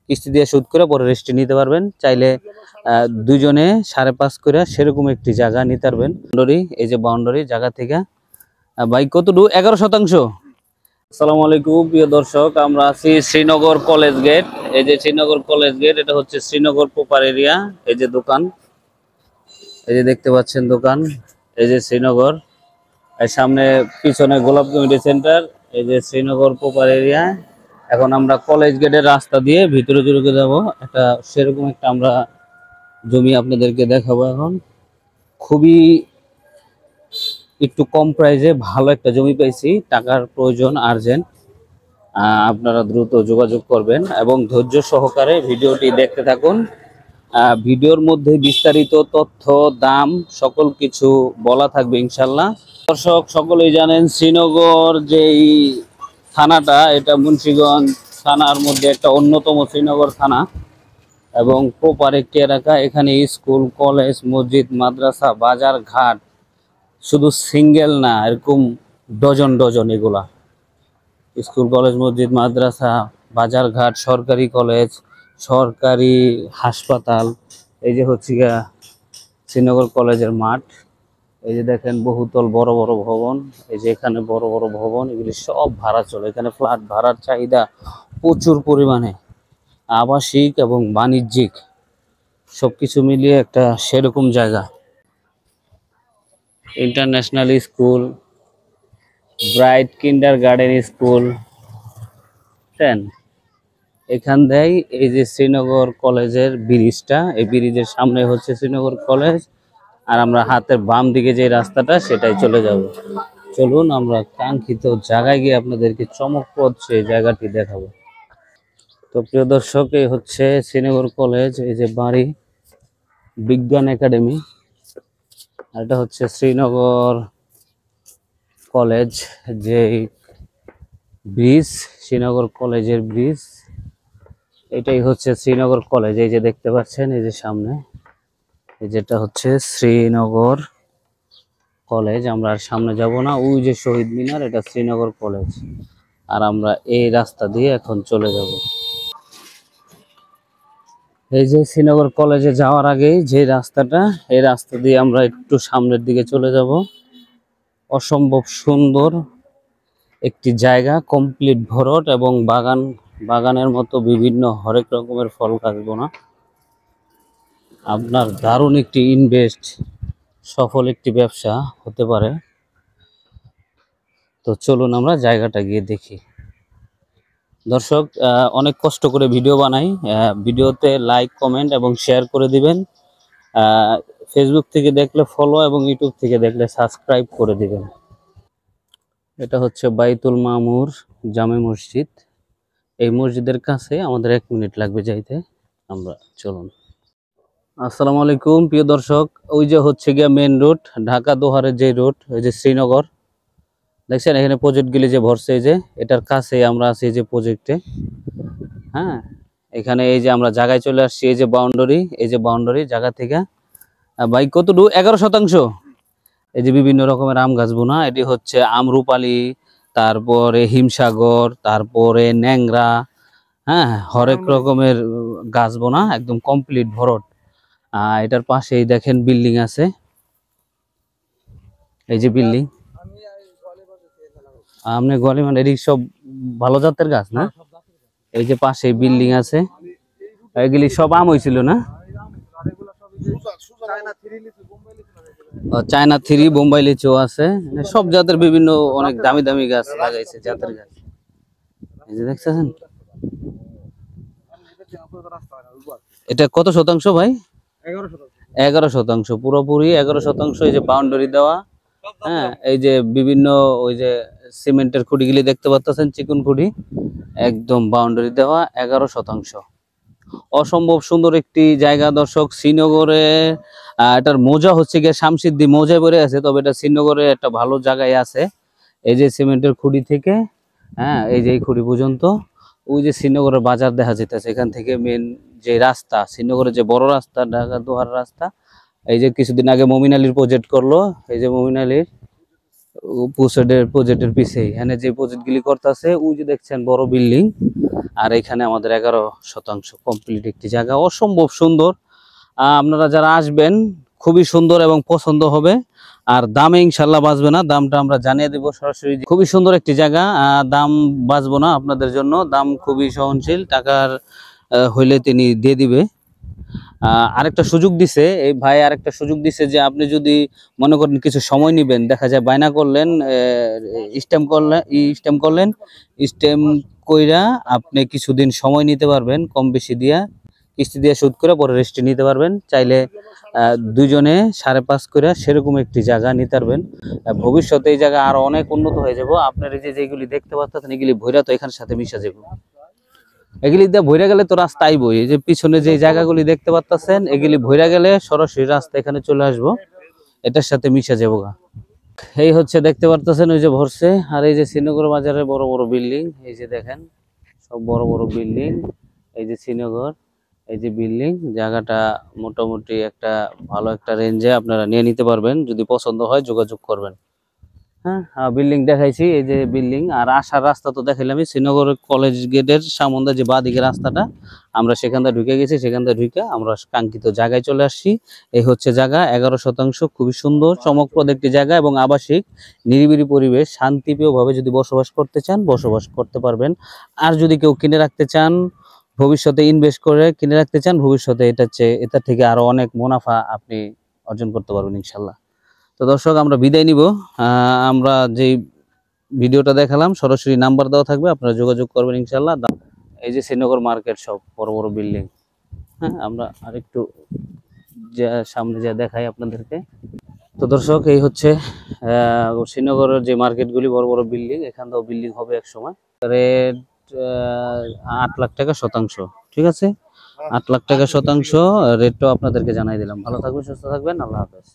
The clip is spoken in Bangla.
কিস্তি দিয়ে শোধ করে পরে রেস্টে নিতে পারবেন। চাইলে দুজনে 5.5 করে সেরকম একটি জায়গা নিতে পারবেন। বাউন্ডারি, এই যে বাউন্ডারি জায়গা থেকে ভাই কতটুকু 11%। আসসালামু আলাইকুম প্রিয় দর্শক, আমরা আছি শ্রীনগর কলেজ গেট। এই যে শ্রীনগর কলেজ গেট, এটা হচ্ছে শ্রীনগর প্রপার এরিয়া। এই যে দোকান, এই যে দেখতে পাচ্ছেন দোকান, এই যে শ্রীনগর। এর সামনে পিছনে গোলাপ কমিউনিটি সেন্টার। এই যে শ্রীনগর প্রপার এরিয়া। এখন আমরা কলেজ গেটের রাস্তা দিয়ে ভিতরে ঢুকে যাব। একটা সেরকম একটা আমরা জমি আপনাদেরকে দেখাবো। এখন খুবই একটু কম প্রাইসে ভালো একটা জমি পাইছি। টাকার প্রয়োজন আর্জেন্ট, আপনারা দ্রুত যোগাযোগ করবেন এবং ধৈর্য সহকারে ভিডিওটি দেখতে থাকুন। ভিডিওর মধ্যে বিস্তারিত তথ্য, দাম সকল কিছু বলা থাকবে ইনশাল্লাহ। দর্শক সকলেই জানেন শ্রীনগর যেই থানাটা, এটা মুন্সিগঞ্জ থানার মধ্যে একটা অন্যতম শ্রীনগর থানা এবং প্রপার একটি এলাকা। এখানে স্কুল, কলেজ, মসজিদ, মাদ্রাসা, বাজার, ঘাট, শুধু সিঙ্গেল না, এরকম ডজন ডজন এগুলা স্কুল, কলেজ, মসজিদ, মাদ্রাসা, বাজার, ঘাট, সরকারি কলেজ, সরকারি হাসপাতাল। এই যে হচ্ছে গিয়া শ্রীনগর কলেজের মাঠ। এই যে দেখেন বহুতল বড় বড় ভবন। এই যে এখানে বড় বড় ভবন, এগুলি সব ভাড়া চলে। এখানে ফ্ল্যাট ভাড়ার চাহিদা প্রচুর পরিমাণে, আবাসিক এবং বাণিজ্যিক সবকিছু মিলিয়ে একটা সেরকম জায়গা। ইন্টারন্যাশনাল স্কুল, ব্রাইট কিন্ডার গার্ডেন স্কুল, এখান দেয়। এই যে শ্রীনগর কলেজের ব্রিজটা, এই ব্রিজের সামনে হচ্ছে শ্রীনগর কলেজ। আর আমরা হাতের বাম দিকে যে রাস্তাটা, সেটাই চলে যাব। চলুন আমরা কাঙ্ক্ষিত জায়গায় গিয়ে আপনাদেরকে চমকপ্রদ সেই জায়গাটি দেখাবো। তো প্রিয় দর্শক, এই হচ্ছে শ্রীনগর কলেজ। এই যে বাড়ি বিজ্ঞান একাডেমি, আর এটা হচ্ছে শ্রীনগর কলেজ যে ব্রিজ, শ্রীনগর কলেজের ব্রিজ। এটাই হচ্ছে শ্রীনগর কলেজ। এই যে দেখতে পাচ্ছেন, এই যে সামনে, এই যেটা হচ্ছে শ্রীনগর কলেজ। আমরা আর সামনে যাব না, ওই যে শহীদ মিনার, এটা শ্রীনগর কলেজ। আর আমরা এই রাস্তা দিয়ে এখন চলে যাব। এই যে শ্রীনগর কলেজে যাওয়ার আগেই যে রাস্তাটা, এই রাস্তা দিয়ে আমরা একটু সামনের দিকে চলে যাব। অসম্ভব সুন্দর একটি জায়গা, কমপ্লিট ভরট এবং বাগানের মতো বিভিন্ন হরেক রকমের ফল গাছ বোনা। আপনার দারুণ একটি ইনভেস্ট, সফল একটি ব্যবসা হতে পারে। তো চলুন আমরা জায়গাটা গিয়ে দেখি। দর্শক, অনেক কষ্ট করে ভিডিও বানাই। ভিডিওতে লাইক, কমেন্ট এবং শেয়ার করে দিবেন। ফেসবুক থেকে দেখলে ফলো এবং ইউটিউব থেকে দেখলে সাবস্ক্রাইব করে দিবেন। এটা হচ্ছে বাইতুল মামুর জামে মসজিদ। এই মসজিদের কাছে আমাদের 1 মিনিট লাগবে যাইতে। আমরা চলুন। আসসালামু আলাইকুম প্রিয় দর্শক, ওই যে হচ্ছে গিয়া মেন রোড, ঢাকা দোহারের যে রোড, ওই যে শ্রীনগর দেখছেন, এখানে প্রজেক্টগুলি যে ভরছে, এই যে এটার কাছে আমরা আছি, এই যে প্রজেক্টে। হ্যাঁ, এখানে এই যে আমরা জায়গায় চলে আসছি। এই যে বাউন্ডারি, এই যে বাউন্ডারি জায়গা থেকে ভাই কতটুকু 11%। এই যে বিভিন্ন রকমের আম গাছ বোনা, এটি হচ্ছে আমরুপালি, তারপরে হিমসাগর, তারপরে ন্যাংরা, হ্যাঁ, হরেক রকমের গাছ বোনা, একদম কমপ্লিট ভরট। এটার পাশেই দেখেন বিল্ডিং আছে। এই যে বিল্ডিং, আপনি গলি মানে এদিক সব ভালো জাতের গাছ না? এই যে পাশে বিল্ডিং আছে, এগুলি সব আম হয়েছিল না? চায়না 3, বোম্বাই লিচু আছে, সব জাতের বিভিন্ন অনেক দামি দামি গাছ লাগাইছে, জাতের গাছ। এই যে দেখছেন, এটা কত শতাংশ ভাই? 11%, পুরোপুরি 11%। এই যে বাউন্ডারি দেওয়া, হ্যাঁ, এই যে বিভিন্ন ওই যে সিমেন্টের খুঁটিগুলি দেখতে পাচ্ছেন, চিকন খুঁটি, একদম বাউন্ডারি দেওয়া। 11%। অসম্ভব সুন্দর একটি জায়গা দর্শক। শ্রীনগরে এটার মৌজা হচ্ছে গিয়ে শামসিদ্দি মৌজায় পড়ে আছে, তবে এটা শ্রীনগরে একটা ভালো জায়গায় আছে। এই যে সিমেন্টের খুঁটি থেকে, হ্যাঁ, এই যে এই খুঁটি পর্যন্ত ওই যে শ্রীনগরের বাজার দেখা যেতেছে। এখান থেকে মেন যে রাস্তা, শ্রীনগরের যে বড় রাস্তা, ঢাকা দোহার রাস্তা, এই যে কিছুদিন আগে মমিন আলীর প্রজেক্ট করলো, এই যে মমিন আলীর, প্রজেক্টের পিছেই এখানে যে প্রজেক্টগুলি করতেছে ওই যে দেখছেন বড় বিল্ডিং, আর এখানে আমাদের 11% কমপ্লিট একটি জায়গা, অসম্ভব সুন্দর। আপনারা যারা আসবেন খুবই সুন্দর এবং পছন্দ হবে, আর দামে ইনশাল্লাহ বাঁচবে না, দামটা আমরা জানিয়ে দেবো সরাসরি। খুবই সুন্দর একটি জায়গা, দাম বাঁচবো না আপনাদের জন্য, দাম খুবই সহনশীল, টাকার হইলে তিনি দিয়ে দিবে। আরেকটা সুযোগ দিছে এই ভাই, আরেকটা সুযোগ দিছে যে আপনি যদি মনে করেন কিছু সময় নেবেন, দেখা যায় বায়না করলেন, স্ট্যাম্প কইরা আপনি কিছুদিন সময় নিতে পারবেন, কম বেশি দিয়া কিস্তি দিয়ে শোধ করে পরে রেস্টে নিতে পারবেন। চাইলে দুজনে 5.5 করে সেরকম একটি জায়গা নিতে পারবেন। ভবিষ্যতে এই জায়গা আরো অনেক উন্নত হয়ে যাব। আপনার এই যে যেগুলি দেখতে পাচ্ছেন এগুলি ভৈরা তো এখানের সাথে মিশে যাবে, এগুলি দিয়ে ভইরা গেলে তো রাস্তা আইবই। এই যে পিছনে যে জায়গাগুলি দেখতে পাচ্ছেন এগুলি ভইরা গেলে সরাসরি রাস্তা এখানে চলে আসবো, এটার সাথে মিশে যাবো। এই হচ্ছে দেখতে পাচ্ছেন ওই যে ভরছে, আর এই যে শ্রীনগর বাজারে বড় বড় বিল্ডিং, এই যে দেখেন সব বড় বড় বিল্ডিং, এই যে শ্রীনগর, এই যে বিল্ডিং, জায়গাটা মোটামুটি একটা ভালো একটা রেঞ্জে আপনারা নিয়ে নিতে পারবেন, যদি পছন্দ হয় যোগাযোগ করবেন। হ্যাঁ, বিল্ডিং দেখাইছি, এই যে বিল্ডিং। আর আসার রাস্তা তো দেখাইলাম, শ্রীনগর কলেজ গেটের সামনে যে বাঁদিকে রাস্তাটা, আমরা সেখান থেকে ঢুকে গেছি, সেখান থেকে ঢুকে আমরা কাঙ্ক্ষিত জায়গায় চলে আসছি। এই হচ্ছে জায়গা, 11%, খুবই সুন্দর চমকপ্রদ একটি জায়গা এবং আবাসিক, নিরিবিলি পরিবেশ, শান্তিপ্রিয় ভাবে যদি বসবাস করতে চান বসবাস করতে পারবেন। আর যদি কেউ কিনে রাখতে চান, ভবিষ্যতে ইনভেস্ট করে কিনে রাখতে চান, ভবিষ্যতে এটা থেকে আরো অনেক মুনাফা আপনি অর্জন করতে পারবেন ইনশাল্লাহ। তো দর্শক, আমরা বিদায় নিব। আমরা যেই ভিডিওটা দেখালাম সরাসরি নাম্বার দেওয়া থাকবে, আপনারা যোগাযোগ করবেন ইনশাল্লাহ। এই যে শ্রীনগর মার্কেট, সব বড় বড় বিল্ডিং। হ্যাঁ, আমরা আরেকটু সামনে যা দেখাই আপনাদেরকে। তো দর্শক, এই হচ্ছে শ্রীনগরের যে মার্কেটগুলি, বড় বড় বিল্ডিং, এখান থেকেও বিল্ডিং হবে এক সময়। রেট 8 লাখ টাকা শতাংশ, ঠিক আছে? 8 লাখ টাকা শতাংশ রেটটাও আপনাদেরকে জানাই দিলাম। ভালো থাকবেন, সুস্থ থাকবেন, আল্লাহ হাফেজ।